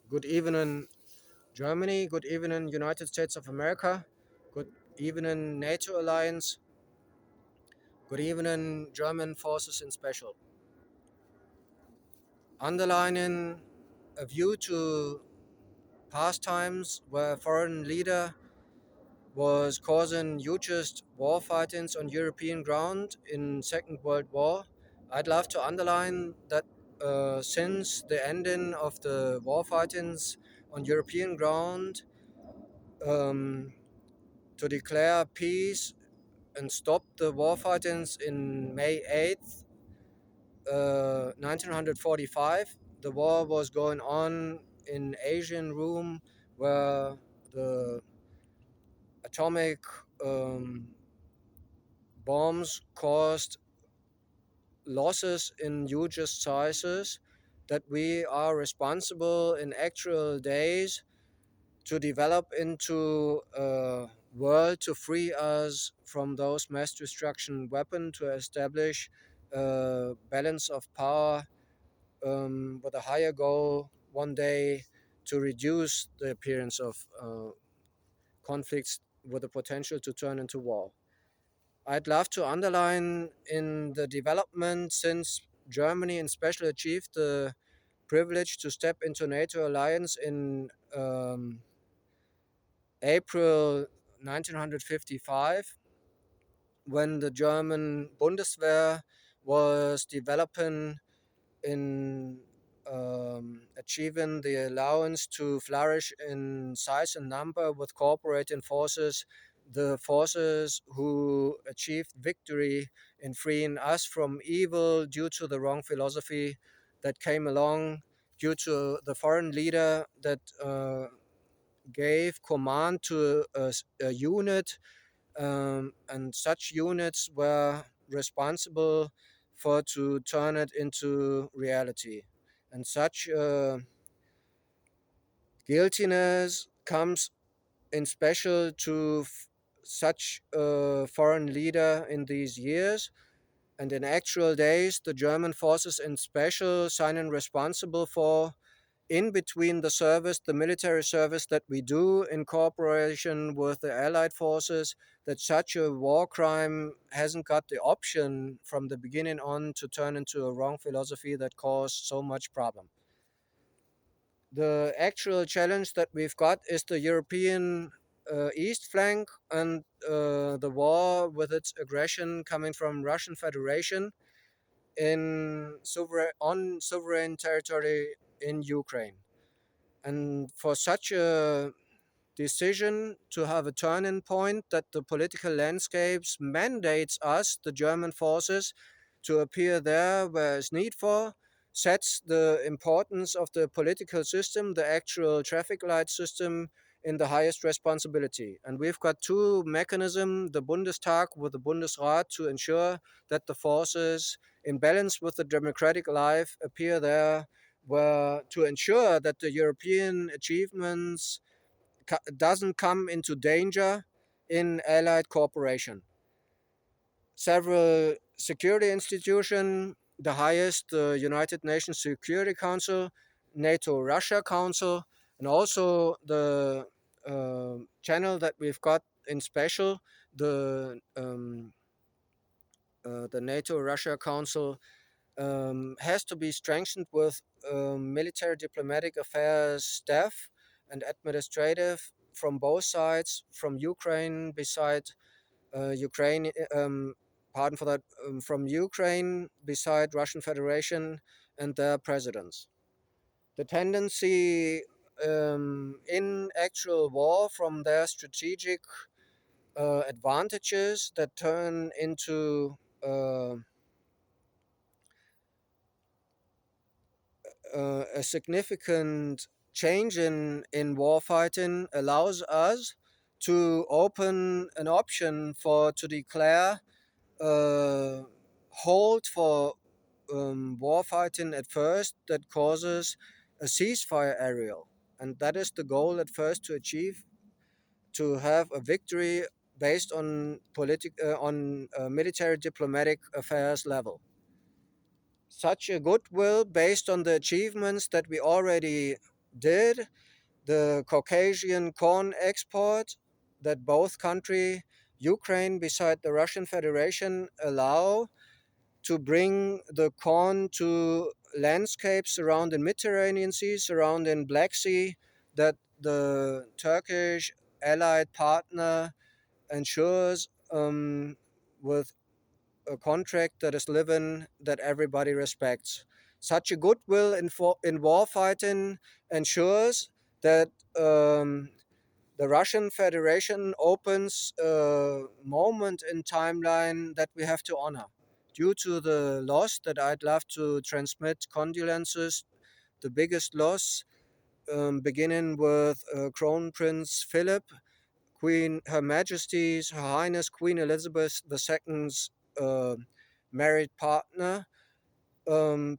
Good evening, Germany. Good evening, United States of America. Good evening, NATO alliance. Good evening, German forces in special. Underlining a view to past times where a foreign leader was causing hugest war fightings on European ground in Second World War, I'd love to underline that since the ending of the war fightings on European ground, um, to declare peace and stop the war fightings in May 8th, 1945. The war was going on in Asian room where the atomic um, bombs caused losses in hugest sizes, that we are responsible in actual days to develop into a world to free us from those mass destruction weapons, to establish a balance of power with a higher goal one day to reduce the appearance of conflicts with the potential to turn into war. I'd love to underline in the development since Germany in special achieved the privilege to step into NATO alliance in April 1955, when the German Bundeswehr was developing in achieving the allowance to flourish in size and number with cooperating forces, the forces who achieved victory in freeing us from evil due to the wrong philosophy that came along, due to the foreign leader that gave command to a unit, and such units were responsible for to turn it into reality. And such guiltiness comes in special to such a foreign leader in these years. And in actual days, the German forces in special signing responsible for, in between the service, the military service that we do in cooperation with the Allied forces, that such a war crime hasn't got the option from the beginning on to turn into a wrong philosophy that caused so much problem. The actual challenge that we've got is the European east flank, and the war with its aggression coming from Russian Federation on sovereign territory in Ukraine. And for such a decision to have a turning point that the political landscapes mandates us, the German forces, to appear there where it's need for, sets the importance of the political system, the actual traffic light system, in the highest responsibility. And we've got two mechanisms, the Bundestag with the Bundesrat, to ensure that the forces in balance with the democratic life appear there, were to ensure that the European achievements doesn't come into danger in allied cooperation. Several security institutions, the highest, the United Nations Security Council, NATO Russia Council, and also the channel that we've got in special, the NATO Russia Council, has to be strengthened with military diplomatic affairs staff and administrative from both sides, from Ukraine beside Ukraine, pardon for that, from Ukraine beside Russian Federation and their presidents. The tendency in actual war from their strategic advantages that turn into a significant change in warfighting allows us to open an option for to declare a hold for warfighting at first that causes a ceasefire aerial. And that is the goal at first to achieve, to have a victory based on military diplomatic affairs level. Such a goodwill based on the achievements that we already did, the Caucasian corn export that both country, Ukraine beside the Russian Federation, allow to bring the corn to landscapes around the Mediterranean Sea, surrounding Black Sea, that the Turkish allied partner ensures with a contract that is living that everybody respects. Such a goodwill in war fighting ensures that the Russian Federation opens a moment in timeline that we have to honor. Due to the loss that I'd love to transmit condolences, the biggest loss, beginning with Crown Prince Philip, Queen Her Majesty's Her Highness Queen Elizabeth II's uh, married partner,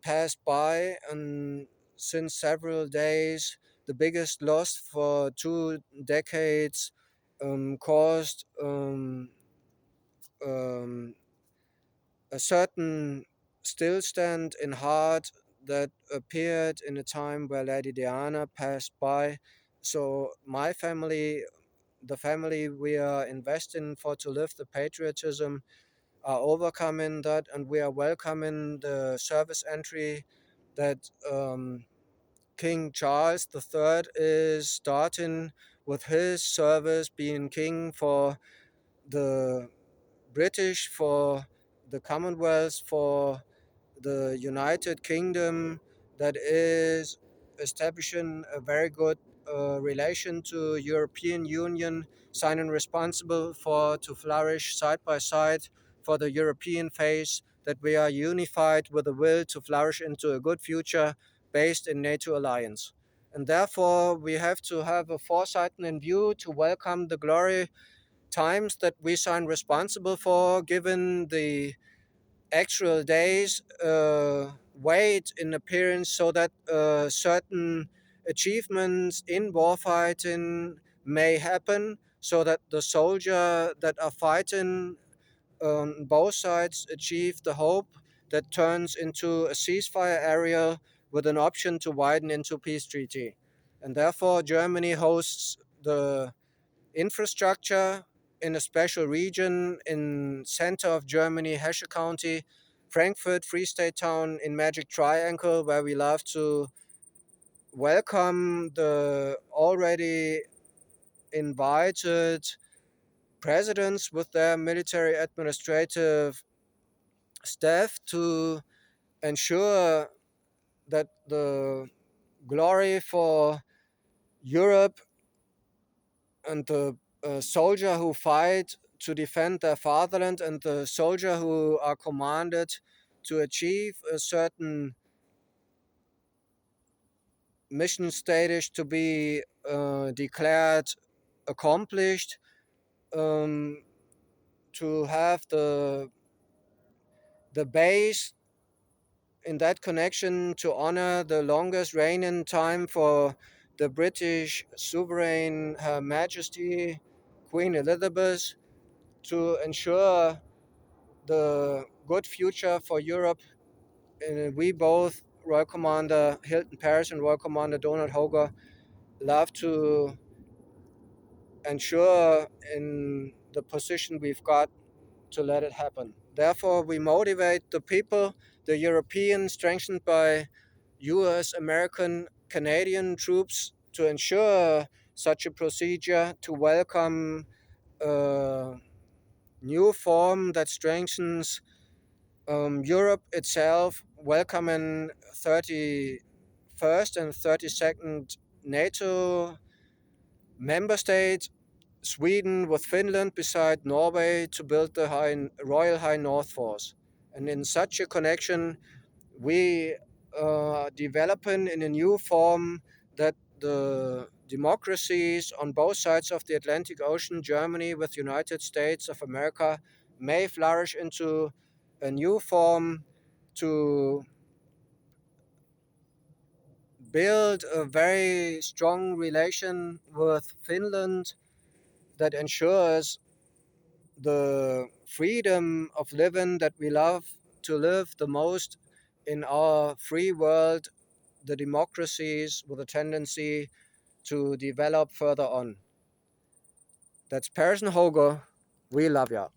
passed by, and since several days, the biggest loss for 2 decades, caused um, a certain stillstand in heart that appeared in a time where Lady Diana passed by. So my family, the family we are investing for to live the patriotism, are overcoming that, and we are welcoming the service entry that King Charles III is starting with his service, being king for the British, for the Commonwealth, for the United Kingdom, that is establishing a very good relation to European Union, signing responsible for to flourish side by side for the European phase, that we are unified with a will to flourish into a good future based in NATO alliance. And therefore, we have to have a foresight in view to welcome the glory times that we sign responsible for, given the actual days wait in appearance, so that certain achievements in warfighting may happen, so that the soldier that are fighting on both sides achieve the hope that turns into a ceasefire area with an option to widen into peace treaty. And therefore Germany hosts the infrastructure in a special region in center of Germany, Hesse County, Frankfurt, Free State Town in Magic Triangle, where we love to welcome the already invited presidents with their military administrative staff to ensure that the glory for Europe and the soldier who fight to defend their fatherland, and the soldier who are commanded to achieve a certain mission status to be declared accomplished, um, to have the base in that connection to honor the longest reigning time for the British sovereign Her Majesty Queen Elizabeth, to ensure the good future for Europe. And we both, Royal Commander Hilton Paris and Royal Commander Donald Hoger, love to ensure in the position we've got to let it happen. Therefore, we motivate the people, the European, strengthened by US, American, Canadian troops, to ensure such a procedure, to welcome a new form that strengthens Europe itself, welcoming 31st and 32nd NATO member states, Sweden with Finland beside Norway, to build the Royal High North Force. And in such a connection, we are developing in a new form that the democracies on both sides of the Atlantic Ocean, Germany with United States of America, may flourish into a new form to build a very strong relation with Finland that ensures the freedom of living that we love to live the most in our free world, the democracies with a tendency to develop further on. That's Paris and Hoger. We love ya.